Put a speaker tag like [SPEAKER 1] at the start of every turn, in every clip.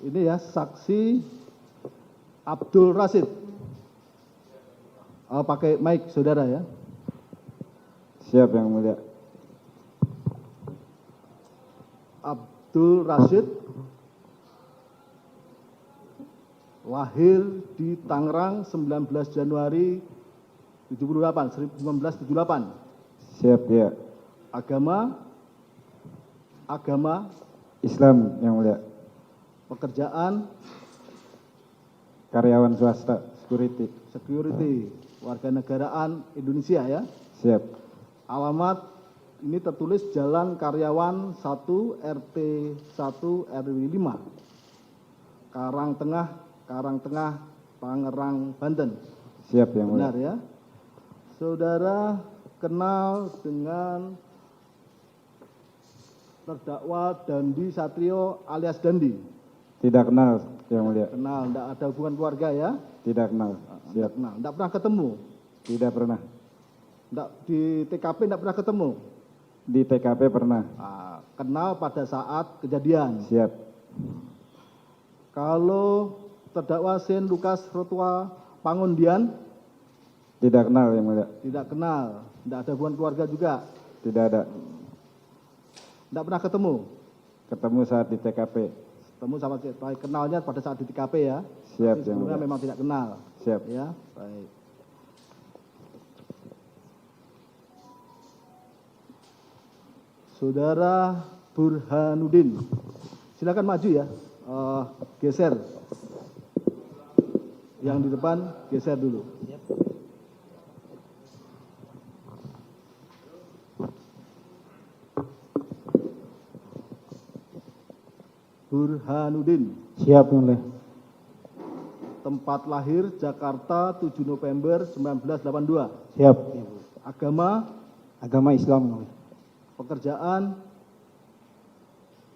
[SPEAKER 1] Ini ya, saksi Abdul Rashid. Pakai mic saudara ya.
[SPEAKER 2] Siap Yang Mulia.
[SPEAKER 1] Abdul Rashid lahir di Tangerang 19 Januari 1978.
[SPEAKER 2] Siap ya.
[SPEAKER 1] Agama
[SPEAKER 2] Islam Yang Mulia.
[SPEAKER 1] pekerjaan
[SPEAKER 2] Karyawan swasta, security.
[SPEAKER 1] warganegaraan Indonesia ya.
[SPEAKER 2] Siap.
[SPEAKER 1] Alamat ini tertulis Jalan Karyawan 1 RT 1 RW 5 Karangtengah Tangerang Banten.
[SPEAKER 2] Siap Yang Mulia.
[SPEAKER 1] Benar ya. Saudara kenal dengan terdakwa Dandi Satrio alias Dandi?
[SPEAKER 2] Tidak kenal Yang Mulia.
[SPEAKER 1] Kenal, tidak ada hubungan keluarga ya?
[SPEAKER 2] Tidak kenal. Siap.
[SPEAKER 1] Kenal, tidak pernah ketemu?
[SPEAKER 2] Tidak pernah.
[SPEAKER 1] Di TKP tidak pernah ketemu?
[SPEAKER 2] Di TKP pernah.
[SPEAKER 1] Kenal pada saat kejadian?
[SPEAKER 2] Siap.
[SPEAKER 1] Kalau terdakwa Sen Lukas Rotua Pangundian?
[SPEAKER 2] Tidak kenal Yang Mulia.
[SPEAKER 1] Tidak kenal, tidak ada hubungan keluarga juga?
[SPEAKER 2] Tidak ada.
[SPEAKER 1] Tidak pernah ketemu?
[SPEAKER 2] Ketemu saat di TKP.
[SPEAKER 1] Ketemu sama kenalnya pada saat di TKP ya?
[SPEAKER 2] Siap
[SPEAKER 1] Tapi
[SPEAKER 2] Yang
[SPEAKER 1] sebelumnya
[SPEAKER 2] Mulia.
[SPEAKER 1] memang tidak kenal?
[SPEAKER 2] Siap.
[SPEAKER 1] Ya, baik. Saudara Burhanuddin, silakan maju ya. Geser. Yang di depan geser dulu. Burhanuddin.
[SPEAKER 2] Siap Yang Mulia.
[SPEAKER 1] Tempat lahir Jakarta 7 November 1982.
[SPEAKER 2] Siap.
[SPEAKER 1] Agama
[SPEAKER 2] Islam Yang Mulia.
[SPEAKER 1] pekerjaan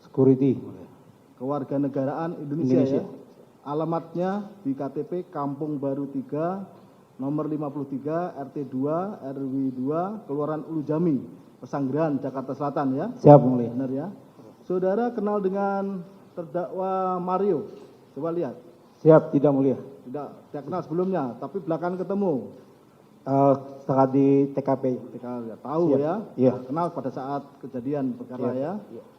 [SPEAKER 2] Security.
[SPEAKER 1] kewarganegaraan Indonesia, ya. Alamatnya di KTP Kampung Baru 3, nomor 53, RT 2, RW 2, Kelurahan Ulu Jami, Pesanggerahan, Jakarta Selatan ya.
[SPEAKER 2] Siap Yang Mulia.
[SPEAKER 1] Benar ya. Saudara kenal dengan terdakwa Mario? Coba lihat.
[SPEAKER 2] Siap, tidak mulia.
[SPEAKER 1] Tidak kenal sebelumnya, tapi belakangan ketemu.
[SPEAKER 2] Saat di TKP.
[SPEAKER 1] Tahu
[SPEAKER 2] Siap.
[SPEAKER 1] ya?
[SPEAKER 2] Iya.
[SPEAKER 1] Kenal pada saat kejadian perkara
[SPEAKER 2] Siap.
[SPEAKER 1] ya.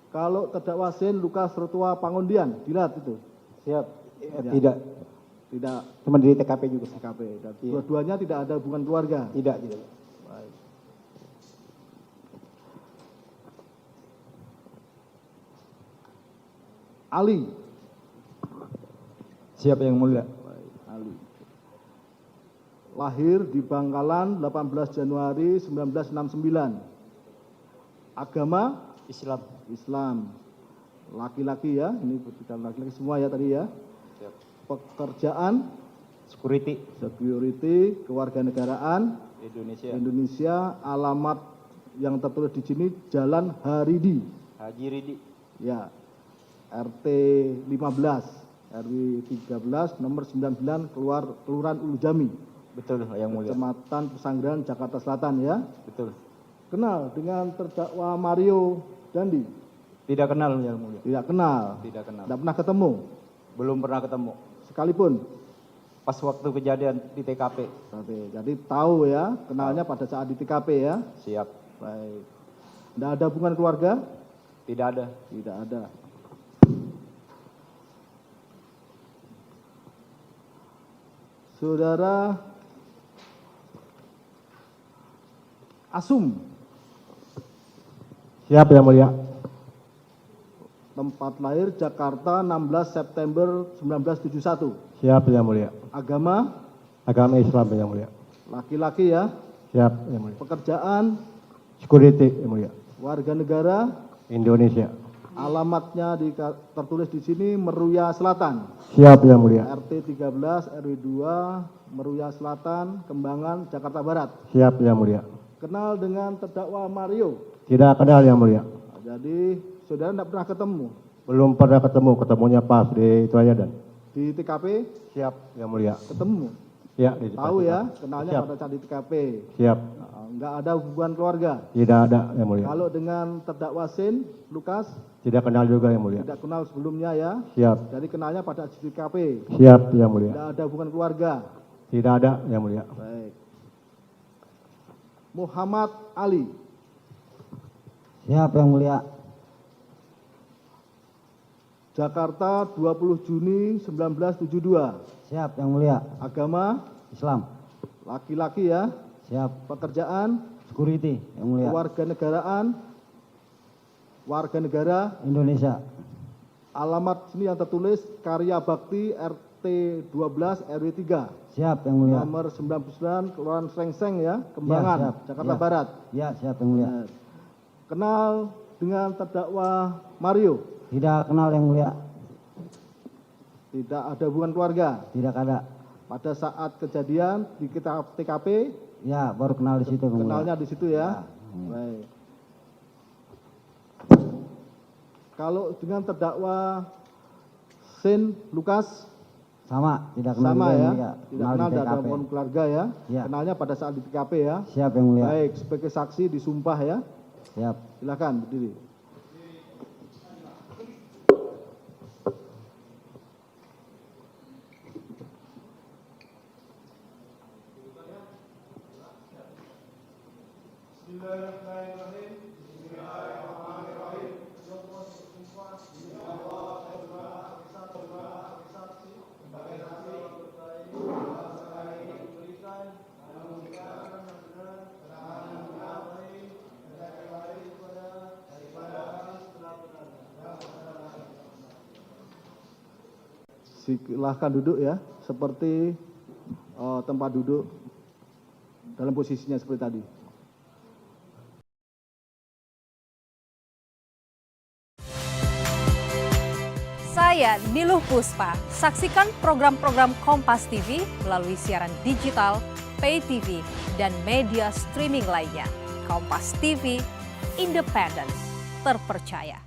[SPEAKER 1] Kalau terdakwa Sen Lukas Rotua Pangundian, dilihat itu?
[SPEAKER 2] Siap.
[SPEAKER 1] Ya.
[SPEAKER 2] Tidak.
[SPEAKER 1] Tidak
[SPEAKER 2] Cuma di TKP juga.
[SPEAKER 1] TKP. Dan
[SPEAKER 2] Iya.
[SPEAKER 1] dua-duanya tidak ada hubungan keluarga.
[SPEAKER 2] Tidak.
[SPEAKER 1] Baik. Ali.
[SPEAKER 2] Siap Yang Mulia.
[SPEAKER 1] Baik, Ali. Lahir di Bangkalan 18 Januari 1969. Agama
[SPEAKER 2] Islam.
[SPEAKER 1] Islam. Laki-laki ya, ini bukan laki-laki semua ya tadi ya.
[SPEAKER 2] Siap.
[SPEAKER 1] Pekerjaan
[SPEAKER 2] Security.
[SPEAKER 1] kewarganegaraan
[SPEAKER 2] Indonesia.
[SPEAKER 1] Indonesia. Alamat yang tertulis di sini Jalan Haridi.
[SPEAKER 2] Haji Ridi.
[SPEAKER 1] Ya. RT 15, RW 13, nomor 99, Kelurahan Ulu Jami,
[SPEAKER 2] Betul Yang Mulia.
[SPEAKER 1] Kecamatan Pesanggerahan, Jakarta Selatan ya.
[SPEAKER 2] Betul.
[SPEAKER 1] Kenal dengan terdakwa Mario Dandi?
[SPEAKER 2] Tidak kenal Yang Mulia.
[SPEAKER 1] Tidak kenal.
[SPEAKER 2] Tidak kenal.
[SPEAKER 1] Tidak pernah ketemu
[SPEAKER 2] Belum pernah ketemu.
[SPEAKER 1] sekalipun.
[SPEAKER 2] Pas waktu kejadian di TKP.
[SPEAKER 1] Jadi tahu ya, kenalnya pada saat di TKP ya.
[SPEAKER 2] Siap.
[SPEAKER 1] Baik. Tidak ada hubungan keluarga?
[SPEAKER 2] Tidak ada.
[SPEAKER 1] Tidak ada. Saudara Asum.
[SPEAKER 2] Siap Yang Mulia.
[SPEAKER 1] Tempat lahir Jakarta 16 September 1971.
[SPEAKER 2] Siap Yang Mulia.
[SPEAKER 1] Agama
[SPEAKER 2] Agama Islam Yang Mulia.
[SPEAKER 1] laki-laki ya.
[SPEAKER 2] Siap Yang Mulia.
[SPEAKER 1] Pekerjaan
[SPEAKER 2] Security Yang Mulia.
[SPEAKER 1] warga negara.
[SPEAKER 2] Indonesia.
[SPEAKER 1] Alamatnya tertulis di sini Meruya Selatan.
[SPEAKER 2] Siap Yang Mulia.
[SPEAKER 1] RT 13 RW 2 Meruya Selatan, Kembangan, Jakarta Barat.
[SPEAKER 2] Siap Yang Mulia.
[SPEAKER 1] Kenal dengan terdakwa Mario.
[SPEAKER 2] Tidak kenal Yang Mulia.
[SPEAKER 1] Jadi saudara tidak pernah ketemu
[SPEAKER 2] Belum pernah ketemu. Ketemunya pas di itu aja dan.
[SPEAKER 1] di TKP?
[SPEAKER 2] Siap Yang Mulia.
[SPEAKER 1] Ketemu.
[SPEAKER 2] Ya. Di
[SPEAKER 1] Tahu
[SPEAKER 2] depan.
[SPEAKER 1] ya, kenalnya
[SPEAKER 2] Siap.
[SPEAKER 1] pada saat di TKP.
[SPEAKER 2] Siap.
[SPEAKER 1] Enggak ada hubungan keluarga.
[SPEAKER 2] Tidak ada, Yang Mulia.
[SPEAKER 1] Kalau dengan terdakwa Sin, Lukas,
[SPEAKER 2] Tidak kenal juga, Yang Mulia.
[SPEAKER 1] tidak kenal sebelumnya ya.
[SPEAKER 2] Siap.
[SPEAKER 1] Jadi kenalnya pada TKP.
[SPEAKER 2] Siap, Yang Mulia.
[SPEAKER 1] Tidak ada hubungan keluarga.
[SPEAKER 2] Tidak ada, Yang Mulia.
[SPEAKER 1] Baik. Muhammad Ali.
[SPEAKER 3] Siap Yang Mulia.
[SPEAKER 1] Jakarta 20 Juni 1972.
[SPEAKER 3] Siap Yang Mulia.
[SPEAKER 1] Agama
[SPEAKER 3] Islam.
[SPEAKER 1] laki-laki ya.
[SPEAKER 3] Siap.
[SPEAKER 1] Pekerjaan
[SPEAKER 3] Security Yang Mulia.
[SPEAKER 1] kewarganegaraan warga negara.
[SPEAKER 3] Indonesia.
[SPEAKER 1] Alamat sini yang tertulis Karya Bakti RT 12 RW 3.
[SPEAKER 3] Siap Yang Mulia.
[SPEAKER 1] Nomor 99 Kelurahan Srengseng ya, Kembangan,
[SPEAKER 3] siap.
[SPEAKER 1] Jakarta
[SPEAKER 3] Ya.
[SPEAKER 1] Barat.
[SPEAKER 3] Ya, siap Yang Mulia.
[SPEAKER 1] Nah, kenal dengan terdakwa Mario.
[SPEAKER 3] Tidak kenal Yang Mulia.
[SPEAKER 1] Tidak ada hubungan keluarga.
[SPEAKER 3] Tidak ada.
[SPEAKER 1] Pada saat kejadian di kita TKP,
[SPEAKER 3] Ya, baru kenal di situ Yang Mulia.
[SPEAKER 1] kenalnya di situ ya.
[SPEAKER 3] Ya.
[SPEAKER 1] Baik. Kalau dengan terdakwa Sin Lukas
[SPEAKER 3] Sama, tidak kenal
[SPEAKER 1] sama
[SPEAKER 3] juga, Yang
[SPEAKER 1] ya,
[SPEAKER 3] Mulia.
[SPEAKER 1] tidak
[SPEAKER 3] Kenal
[SPEAKER 1] kenal,
[SPEAKER 3] di
[SPEAKER 1] tidak ada
[SPEAKER 3] TKP.
[SPEAKER 1] hubungan keluarga ya.
[SPEAKER 3] Ya.
[SPEAKER 1] Kenalnya pada saat di TKP ya.
[SPEAKER 3] Siap Yang Mulia.
[SPEAKER 1] Baik, sebagai saksi disumpah ya.
[SPEAKER 3] Siap.
[SPEAKER 1] Silakan berdiri. Silahkan duduk ya, seperti tempat duduk dalam posisinya seperti tadi.
[SPEAKER 4] Saya Niluh Puspa. Saksikan program-program Kompas TV melalui siaran digital, pay TV, dan media streaming lainnya. Kompas TV, independen, terpercaya.